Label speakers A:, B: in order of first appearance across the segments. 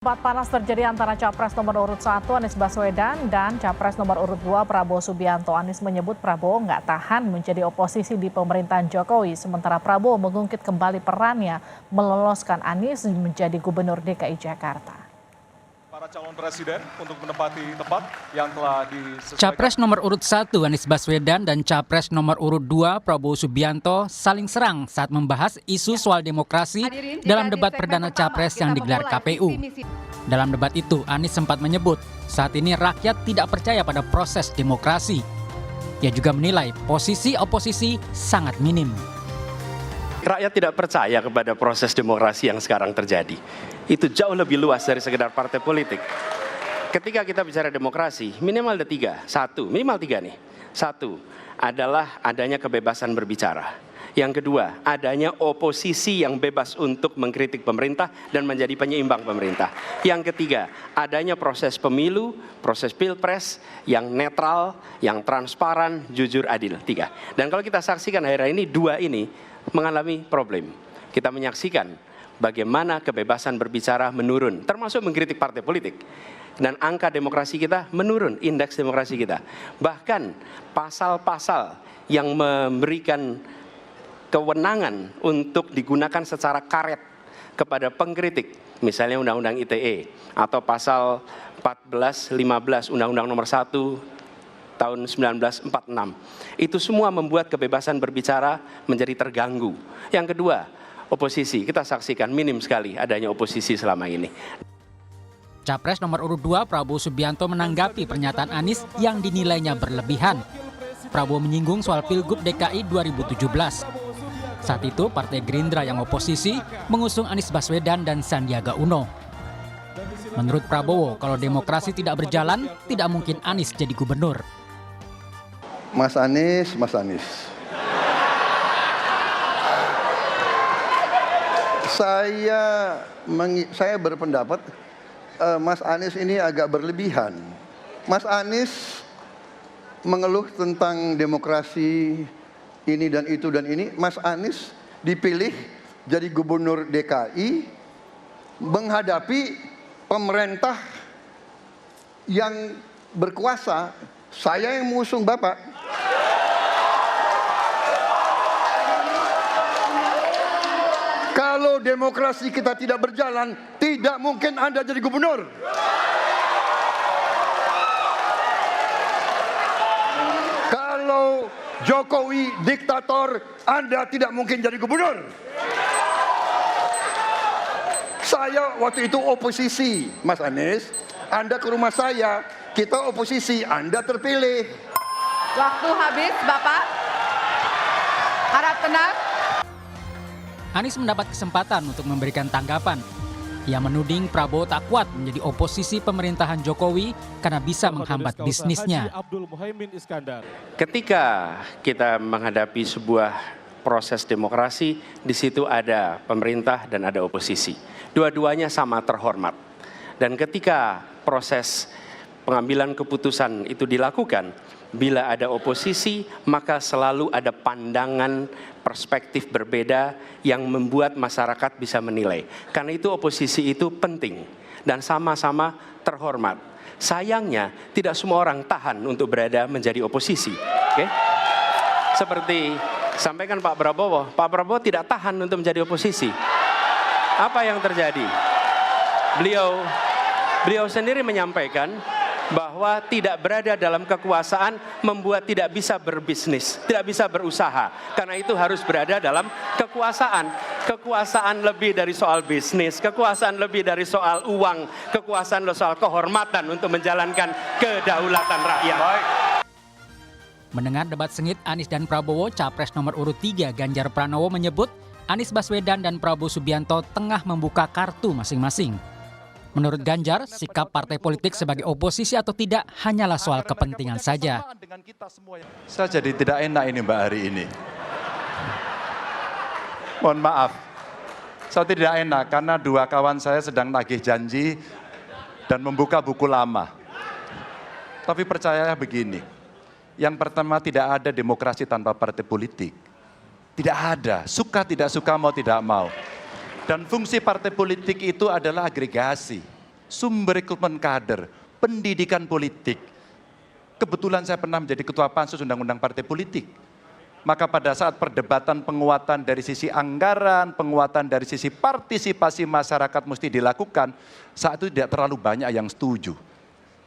A: Debat panas terjadi antara Capres nomor urut 1 Anies Baswedan dan Capres nomor urut 2 Prabowo Subianto. Anies menyebut Prabowo nggak tahan menjadi oposisi di pemerintahan Jokowi, sementara Prabowo mengungkit kembali perannya meloloskan Anies menjadi Gubernur DKI Jakarta.
B: Para calon presiden untuk menempati tempat yang telah disesuaikan.
C: Capres nomor urut 1 Anies Baswedan dan Capres nomor urut 2 Prabowo Subianto saling serang saat membahas isu soal demokrasi dalam debat perdana Capres yang digelar KPU. Dalam debat itu, Anies sempat menyebut saat ini rakyat tidak percaya pada proses demokrasi. Ia juga menilai posisi oposisi sangat minim.
D: Rakyat tidak percaya kepada proses demokrasi yang sekarang terjadi. Itu jauh lebih luas dari sekedar partai politik. Ketika kita bicara demokrasi, minimal ada tiga. Minimal tiga nih. Satu adalah adanya kebebasan berbicara. Yang kedua, adanya oposisi yang bebas untuk mengkritik pemerintah dan menjadi penyeimbang pemerintah. Yang ketiga, adanya proses pemilu, proses pilpres yang netral, yang transparan, jujur, adil. Tiga. Dan kalau kita saksikan akhir-akhir ini, dua ini mengalami problem. Kita menyaksikan bagaimana kebebasan berbicara menurun, termasuk mengkritik partai politik. Dan angka demokrasi kita menurun, indeks demokrasi kita. Bahkan pasal-pasal yang memberikan kewenangan untuk digunakan secara karet kepada pengkritik, misalnya Undang-Undang ITE atau pasal 14, 15 Undang-Undang nomor 1 tahun 1946. Itu semua membuat kebebasan berbicara menjadi terganggu. Yang kedua, oposisi. Kita saksikan minim sekali adanya oposisi selama ini.
C: Capres nomor urut 2 Prabowo Subianto menanggapi pernyataan Anies yang dinilainya berlebihan. Prabowo menyinggung soal Pilgub DKI 2017. Saat itu Partai Gerindra yang oposisi mengusung Anies Baswedan dan Sandiaga Uno. Menurut Prabowo, kalau demokrasi tidak berjalan, tidak mungkin Anies jadi gubernur.
E: Mas Anies. Saya berpendapat Mas Anies ini agak berlebihan. Mas Anies mengeluh tentang demokrasi ini dan itu dan ini. Mas Anies dipilih jadi gubernur DKI menghadapi pemerintah yang berkuasa. Saya yang mengusung Bapak. Kalau demokrasi kita tidak berjalan, tidak mungkin Anda jadi gubernur. Kalau Jokowi diktator, Anda tidak mungkin jadi gubernur. Saya waktu itu oposisi, Mas Anies. Anda ke rumah saya, kita oposisi, Anda terpilih.
F: Waktu habis, Bapak. Harap tenang.
C: Anies mendapat kesempatan untuk memberikan tanggapan. Ia menuding Prabowo tak kuat menjadi oposisi pemerintahan Jokowi karena bisa menghambat bisnisnya.
D: Ketika kita menghadapi sebuah proses demokrasi, di situ ada pemerintah dan ada oposisi. Dua-duanya sama terhormat. Dan ketika proses pengambilan keputusan itu dilakukan, bila ada oposisi, maka selalu ada pandangan perspektif berbeda yang membuat masyarakat bisa menilai. Karena itu oposisi itu penting dan sama-sama terhormat. Sayangnya tidak semua orang tahan untuk berada menjadi oposisi. Oke? Seperti sampaikan Pak Prabowo tidak tahan untuk menjadi oposisi. Apa yang terjadi? Beliau sendiri menyampaikan bahwa tidak berada dalam kekuasaan membuat tidak bisa berbisnis, tidak bisa berusaha. Karena itu harus berada dalam kekuasaan. Kekuasaan lebih dari soal bisnis, kekuasaan lebih dari soal uang, kekuasaan soal kehormatan untuk menjalankan kedaulatan rakyat.
C: Mendengar debat sengit Anies dan Prabowo, Capres nomor urut 3 Ganjar Pranowo menyebut Anies Baswedan dan Prabowo Subianto tengah membuka kartu masing-masing. Menurut Ganjar, sikap partai politik sebagai oposisi atau tidak hanyalah soal kepentingan saja.
G: Saya jadi tidak enak ini Mbak hari ini. Mohon maaf, saya tidak enak karena dua kawan saya sedang nagih janji dan membuka buku lama. Tapi percayalah begini, yang pertama tidak ada demokrasi tanpa partai politik. Tidak ada, suka tidak suka, mau tidak mau. Dan fungsi partai politik itu adalah agregasi. sumber rekrutmen kader, pendidikan politik. Kebetulan saya pernah menjadi ketua pansus undang-undang partai politik. Maka pada saat perdebatan penguatan dari sisi anggaran, penguatan dari sisi partisipasi masyarakat mesti dilakukan, saat itu tidak terlalu banyak yang setuju.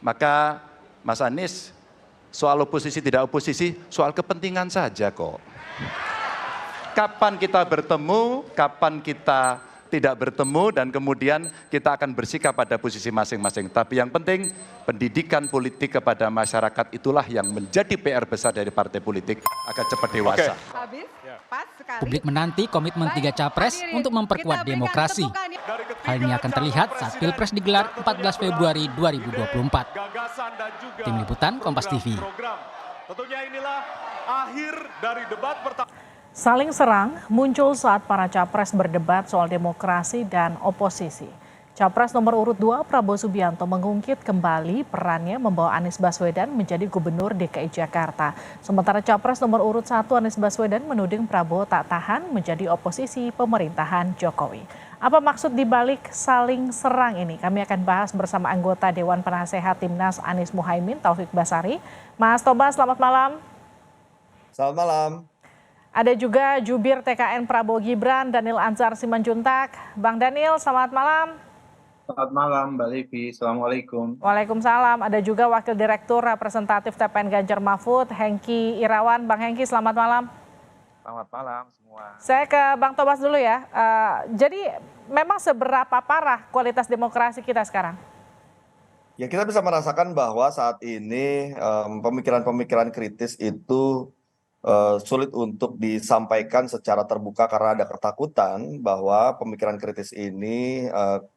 G: Maka Mas Anies, soal oposisi tidak oposisi, soal kepentingan saja kok. Kapan kita bertemu, kapan kita tidak bertemu, dan kemudian kita akan bersikap pada posisi masing-masing. Tapi yang penting, pendidikan politik kepada masyarakat itulah yang menjadi PR besar dari partai politik agar cepat dewasa.
F: Habis, pas sekali.
C: Publik menanti komitmen tiga capres
F: Hadirin,
C: untuk memperkuat
F: kita berikan
C: demokrasi.
F: tepukan ya.
C: Hal ini akan terlihat saat Pilpres digelar 14 Februari 2024.
B: Gagasan dan juga
C: Tim Liputan, Kompas TV.
B: program. Tentunya inilah akhir dari debat pertama.
A: Saling serang muncul saat para capres berdebat soal demokrasi dan oposisi. Capres nomor urut 2 Prabowo Subianto mengungkit kembali perannya membawa Anies Baswedan menjadi gubernur DKI Jakarta. Sementara capres nomor urut 1 Anies Baswedan menuding Prabowo tak tahan menjadi oposisi pemerintahan Jokowi. Apa maksud dibalik saling serang ini? Kami akan bahas bersama anggota Dewan Penasehat Timnas Anies Muhaimin, Taufik Basari. Mas Tobas, selamat malam.
H: Selamat malam.
A: Ada juga jubir TKN Prabowo Gibran, Daniel Anzar Simanjuntak. Bang Daniel, selamat malam.
H: Selamat malam, Mbak Livi. Assalamualaikum.
A: Waalaikumsalam. Ada juga Wakil Direktur Representatif TPN Ganjar Mahfud, Hengki Irawan. Bang Hengki, selamat malam.
H: Selamat malam semua.
A: Saya ke Bang Tobas dulu ya. Jadi memang seberapa parah kualitas demokrasi kita sekarang?
H: Ya, kita bisa merasakan bahwa saat ini pemikiran-pemikiran kritis itu sulit untuk disampaikan secara terbuka karena ada ketakutan bahwa pemikiran kritis ini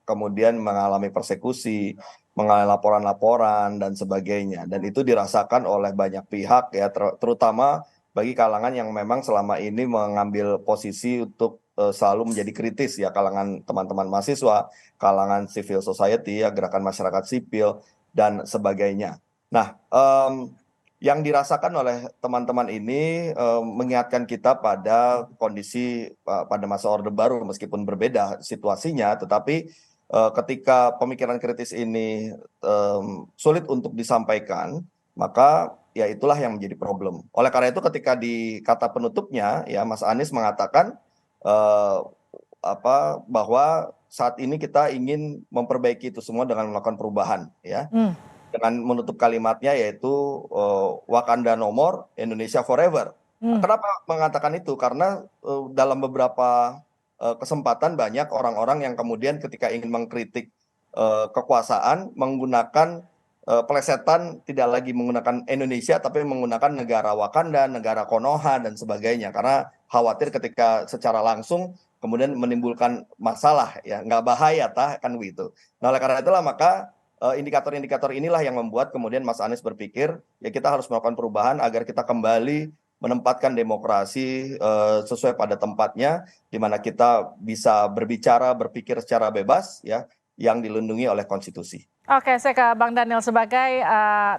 H: kemudian mengalami persekusi, mengalami laporan-laporan dan sebagainya. Dan itu dirasakan oleh banyak pihak ya, terutama bagi kalangan yang memang selama ini mengambil posisi untuk selalu menjadi kritis ya, kalangan teman-teman mahasiswa, kalangan civil society ya, gerakan masyarakat sipil dan sebagainya. Nah, yang dirasakan oleh teman-teman ini mengingatkan kita pada kondisi pada masa Orde Baru meskipun berbeda situasinya, tetapi ketika pemikiran kritis ini sulit untuk disampaikan, maka ya itulah yang menjadi problem. Oleh karena itu ketika di kata penutupnya ya Mas Anies mengatakan bahwa saat ini kita ingin memperbaiki itu semua dengan melakukan perubahan ya. Dengan menutup kalimatnya yaitu Wakanda No More, Indonesia Forever. Kenapa mengatakan itu? Karena dalam beberapa kesempatan banyak orang-orang yang kemudian ketika ingin mengkritik kekuasaan menggunakan pelesetan, tidak lagi menggunakan Indonesia tapi menggunakan negara Wakanda, negara Konoha dan sebagainya, karena khawatir ketika secara langsung kemudian menimbulkan masalah ya, nggak bahaya kan begitu. Nah oleh karena itulah maka indikator-indikator inilah yang membuat kemudian Mas Anies berpikir ya kita harus melakukan perubahan agar kita kembali menempatkan demokrasi sesuai pada tempatnya, di mana kita bisa berbicara, berpikir secara bebas ya, yang dilindungi oleh konstitusi.
A: Oke, saya ke Bang Daniel sebagai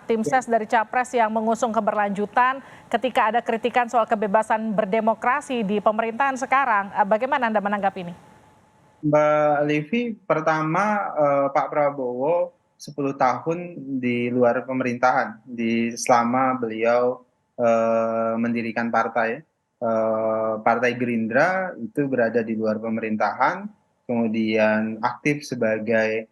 A: tim ses dari Capres yang mengusung keberlanjutan ketika ada kritikan soal kebebasan berdemokrasi di pemerintahan sekarang. Bagaimana Anda menanggapi ini?
I: Mbak Livi, pertama Pak Prabowo 10 tahun di luar pemerintahan selama beliau mendirikan partai. Partai Gerindra itu berada di luar pemerintahan, kemudian aktif sebagai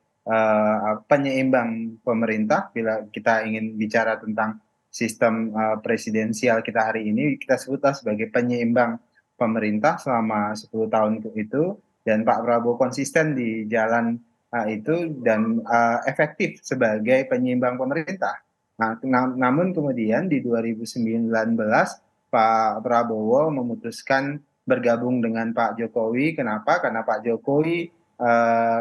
I: penyeimbang pemerintah. Bila kita ingin bicara tentang sistem presidensial kita hari ini, kita sebutlah sebagai penyeimbang pemerintah selama 10 tahun itu, dan Pak Prabowo konsisten di jalan itu dan efektif sebagai penyeimbang pemerintah. Nah, namun kemudian di 2019 Pak Prabowo memutuskan bergabung dengan Pak Jokowi. Kenapa? Karena Pak Jokowi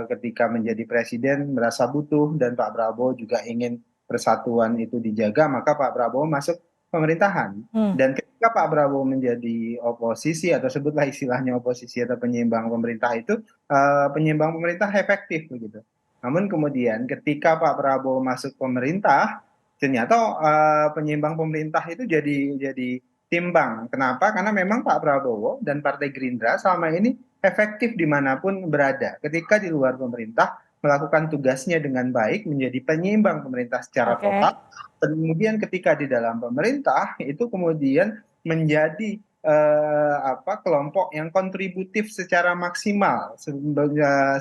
I: ketika menjadi presiden merasa butuh dan Pak Prabowo juga ingin persatuan itu dijaga, maka Pak Prabowo masuk pemerintahan. Dan ketika Pak Prabowo menjadi oposisi atau sebutlah istilahnya oposisi atau penyeimbang pemerintah itu, penyeimbang pemerintah efektif begitu. Namun kemudian ketika Pak Prabowo masuk pemerintah, ternyata penyeimbang pemerintah itu jadi timbang. Kenapa? Karena memang Pak Prabowo dan Partai Gerindra selama ini efektif dimanapun berada. Ketika di luar pemerintah melakukan tugasnya dengan baik, menjadi penyeimbang pemerintah secara
A: Oke.
I: total. Kemudian ketika di dalam pemerintah itu kemudian menjadi kelompok yang kontributif secara maksimal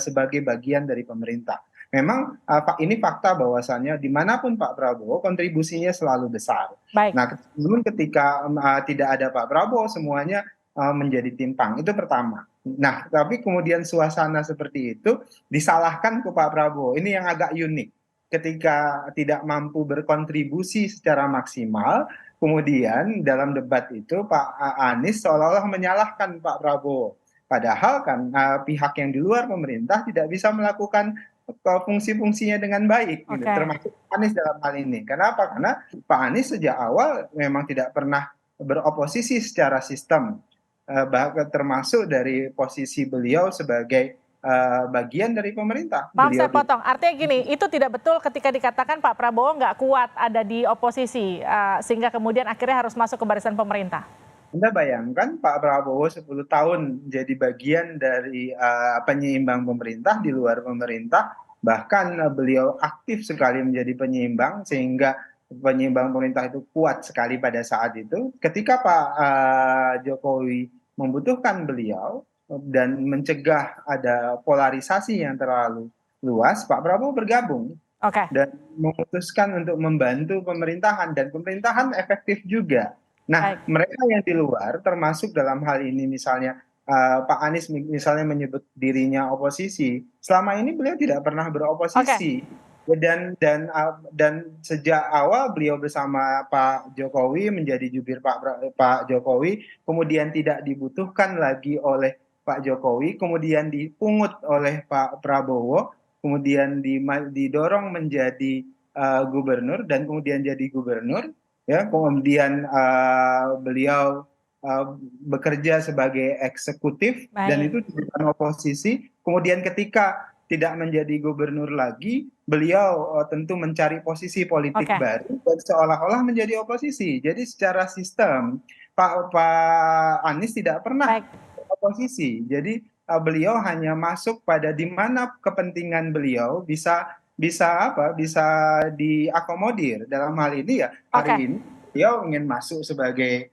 I: sebagai bagian dari pemerintah. Memang ini fakta bahwasannya dimanapun Pak Prabowo kontribusinya selalu besar.
A: Baik.
I: Nah, namun ketika tidak ada Pak Prabowo semuanya menjadi timpang. Itu pertama. Nah, tapi kemudian suasana seperti itu disalahkan ke Pak Prabowo. Ini yang agak unik. Ketika tidak mampu berkontribusi secara maksimal, kemudian dalam debat itu Pak Anies seolah-olah menyalahkan Pak Prabowo. Padahal kan pihak yang di luar pemerintah tidak bisa melakukan fungsi-fungsinya dengan baik, gitu.
A: Oke.
I: Termasuk Anies dalam hal ini. Kenapa? Karena Pak Anies sejak awal memang tidak pernah beroposisi secara sistem, bahkan termasuk dari posisi beliau sebagai bagian dari pemerintah.
A: Maaf
I: Beliau
A: saya potong, artinya gini, itu tidak betul ketika dikatakan Pak Prabowo nggak kuat ada di oposisi, sehingga kemudian akhirnya harus masuk ke barisan pemerintah.
I: Anda bayangkan Pak Prabowo 10 tahun jadi bagian dari penyeimbang pemerintah di luar pemerintah, bahkan beliau aktif sekali menjadi penyeimbang sehingga penyeimbang pemerintah itu kuat sekali pada saat itu. Ketika Pak Jokowi membutuhkan beliau dan mencegah ada polarisasi yang terlalu luas, Pak Prabowo bergabung
A: Oke.
I: dan memutuskan untuk membantu pemerintahan, dan pemerintahan efektif juga. Nah,
A: Baik.
I: mereka yang di luar termasuk dalam hal ini misalnya Pak Anies misalnya menyebut dirinya oposisi. Selama ini beliau tidak pernah beroposisi. Dan sejak awal beliau bersama Pak Jokowi menjadi jubir Pak Jokowi, kemudian tidak dibutuhkan lagi oleh Pak Jokowi, kemudian dipungut oleh Pak Prabowo, kemudian didorong menjadi gubernur dan kemudian jadi gubernur. Ya, kemudian beliau bekerja sebagai eksekutif.
A: Baik.
I: Dan itu bukan oposisi. Kemudian ketika tidak menjadi gubernur lagi, beliau tentu mencari posisi politik
A: Oke.
I: baru dan seolah-olah menjadi oposisi. Jadi secara sistem Pak Anies tidak pernah
A: Baik.
I: oposisi. Jadi beliau hanya masuk pada di mana kepentingan beliau bisa diakomodir. Dalam hal ini ya hari ini beliau ingin masuk sebagai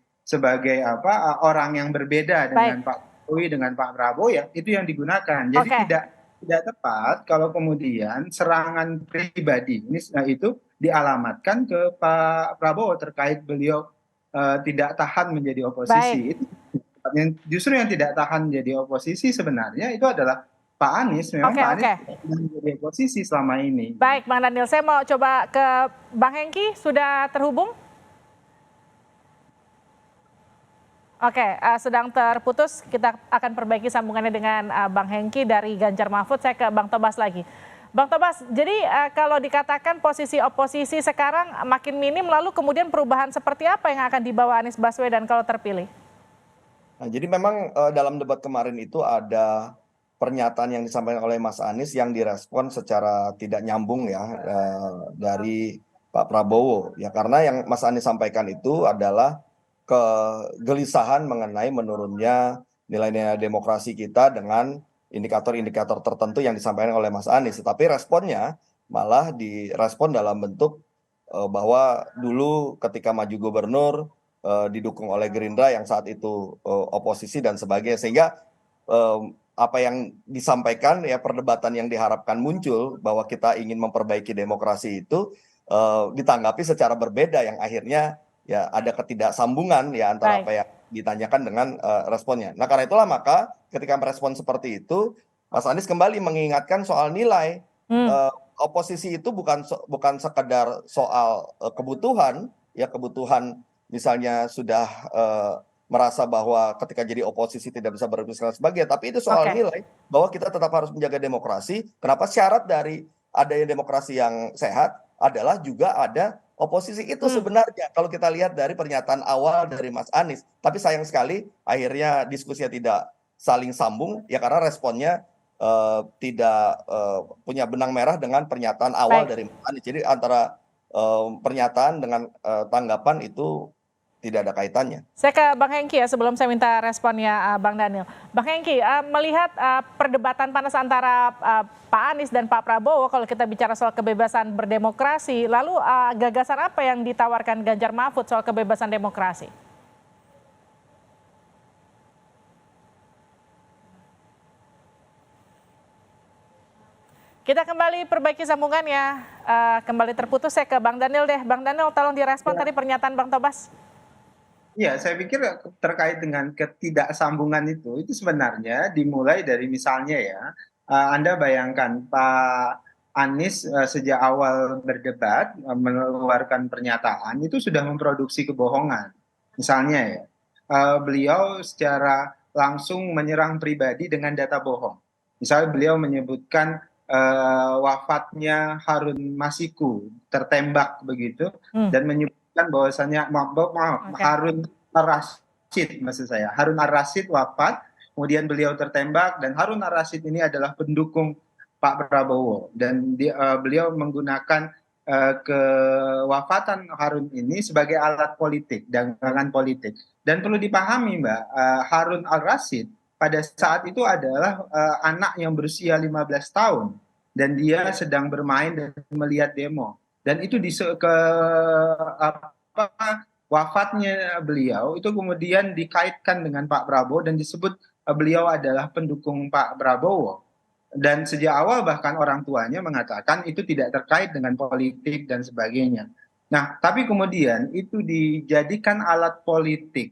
I: orang yang berbeda dengan Pak Jokowi, dengan Pak Prabowo, ya itu yang digunakan. Jadi tidak tepat kalau kemudian serangan pribadi ini itu dialamatkan ke Pak Prabowo terkait beliau tidak tahan menjadi oposisi. Itu justru yang tidak tahan menjadi oposisi sebenarnya itu adalah Pak Anies. Memang Pak Anies menjadi oposisi selama ini.
A: Baik, Bang Daniel, saya mau coba ke Bang Hengki, sudah terhubung? Oke, sedang terputus, kita akan perbaiki sambungannya dengan Bang Hengki dari Ganjar Mahfud. Saya ke Bang Tobas lagi. Bang Tobas, jadi kalau dikatakan posisi oposisi sekarang makin minim, lalu kemudian perubahan seperti apa yang akan dibawa Anies Baswedan kalau terpilih?
H: Nah, jadi memang dalam debat kemarin itu ada pernyataan yang disampaikan oleh Mas Anies yang direspon secara tidak nyambung ya dari Pak Prabowo. Ya karena yang Mas Anies sampaikan itu adalah kegelisahan mengenai menurunnya nilai-nilai demokrasi kita dengan indikator-indikator tertentu yang disampaikan oleh Mas Anies. Tetapi responnya malah direspon dalam bentuk bahwa dulu ketika maju gubernur didukung oleh Gerindra yang saat itu oposisi dan sebagainya. Sehingga apa yang disampaikan ya perdebatan yang diharapkan muncul bahwa kita ingin memperbaiki demokrasi itu ditanggapi secara berbeda yang akhirnya ya ada ketidaksambungan ya antara apa yang ditanyakan dengan responnya. Nah karena itulah maka ketika merespon seperti itu Mas Anies kembali mengingatkan soal nilai. Oposisi itu bukan sekedar soal kebutuhan ya kebutuhan misalnya sudah merasa bahwa ketika jadi oposisi tidak bisa berdiskusi dan sebagainya, tapi itu soal nilai bahwa kita tetap harus menjaga demokrasi. Kenapa syarat dari adanya demokrasi yang sehat adalah juga ada oposisi itu sebenarnya kalau kita lihat dari pernyataan awal dari Mas Anies. Tapi sayang sekali akhirnya diskusinya tidak saling sambung ya karena responnya tidak punya benang merah dengan pernyataan awal dari Mas Anies. Jadi antara pernyataan dengan tanggapan itu tidak ada kaitannya.
A: Saya ke Bang Hengki ya sebelum saya minta responnya Bang Daniel. Bang Hengki, melihat perdebatan panas antara Pak Anies dan Pak Prabowo kalau kita bicara soal kebebasan berdemokrasi, lalu gagasan apa yang ditawarkan Ganjar Mahfud soal kebebasan demokrasi? Kita kembali perbaiki sambungannya, kembali terputus. Saya ke Bang Daniel deh. Bang Daniel tolong direspon tadi pernyataan Bang Tobas.
I: Ya, saya pikir terkait dengan ketidaksambungan itu sebenarnya dimulai dari misalnya ya, Anda bayangkan Pak Anies sejak awal berdebat mengeluarkan pernyataan itu sudah memproduksi kebohongan. Misalnya ya, beliau secara langsung menyerang pribadi dengan data bohong. Misalnya beliau menyebutkan wafatnya Harun Masiku tertembak begitu dan menyebutkan bahwasannya Harun Ar-Rasyid, maksud saya Harun Ar-Rasyid wafat, kemudian beliau tertembak, dan Harun Ar-Rasyid ini adalah pendukung Pak Prabowo, dan beliau menggunakan kewafatan Harun ini sebagai alat politik, dagangan politik. Dan perlu dipahami Mbak, Harun Ar-Rasyid pada saat itu adalah anak yang berusia 15 tahun dan dia sedang bermain dan melihat demo. Dan itu wafatnya beliau itu kemudian dikaitkan dengan Pak Prabowo dan disebut beliau adalah pendukung Pak Prabowo. Dan sejak awal bahkan orang tuanya mengatakan itu tidak terkait dengan politik dan sebagainya. Nah, tapi kemudian itu dijadikan alat politik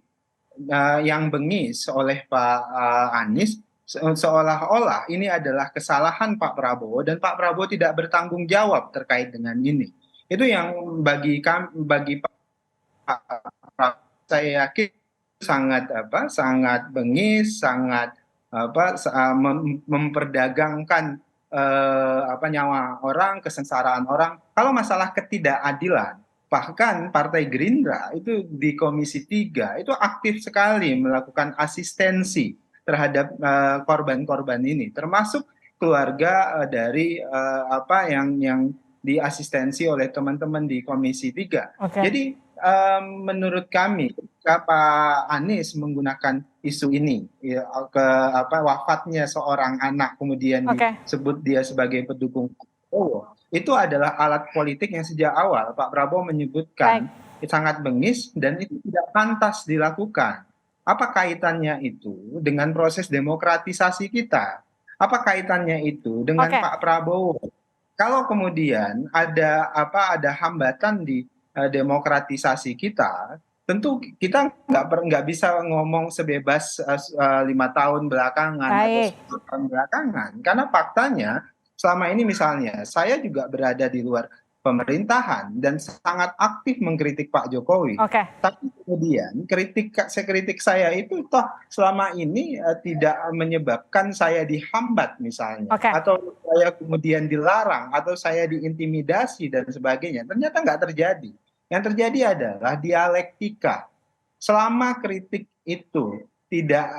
I: yang bengis oleh Pak Anies, seolah-olah ini adalah kesalahan Pak Prabowo dan Pak Prabowo tidak bertanggung jawab terkait dengan ini. Itu yang bagi Pak saya yakin sangat bengis, sangat memperdagangkan nyawa orang, kesengsaraan orang. Kalau masalah ketidakadilan, bahkan Partai Gerindra itu di Komisi 3 itu aktif sekali melakukan asistensi terhadap korban-korban ini, termasuk keluarga dari yang diasistensi oleh teman-teman di Komisi 3.
A: Okay.
I: Jadi menurut kami Pak Anies menggunakan isu ini wafatnya seorang anak kemudian disebut dia sebagai pendukung Prabowo, itu adalah alat politik yang sejak awal Pak Prabowo menyebutkan sangat bengis dan itu tidak pantas dilakukan. Apa kaitannya itu dengan proses demokratisasi kita? Apa kaitannya itu dengan Pak Prabowo? Kalau kemudian ada hambatan di demokratisasi kita, tentu kita nggak bisa ngomong sebebas 5 tahun belakangan atau 10 tahun belakangan, karena faktanya selama ini misalnya saya juga berada di luar pemerintahan dan sangat aktif mengkritik Pak Jokowi. Tapi kemudian kritik saya itu toh selama ini tidak menyebabkan saya dihambat misalnya, atau saya kemudian dilarang, atau saya diintimidasi dan sebagainya. Ternyata nggak terjadi. Yang terjadi adalah dialektika. Selama kritik itu tidak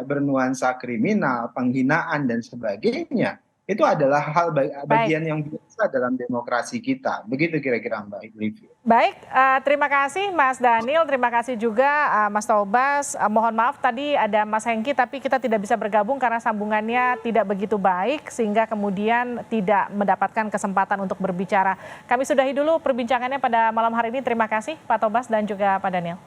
I: bernuansa kriminal, penghinaan dan sebagainya, itu adalah hal bagian yang biasa dalam demokrasi kita. Begitu kira-kira Mbak Livi.
A: Baik, terima kasih Mas Daniel, terima kasih juga Mas Tobas. Mohon maaf tadi ada Mas Hengki tapi kita tidak bisa bergabung karena sambungannya tidak begitu baik sehingga kemudian tidak mendapatkan kesempatan untuk berbicara. Kami sudahi dulu perbincangannya pada malam hari ini. Terima kasih Pak Tobas dan juga Pak Daniel.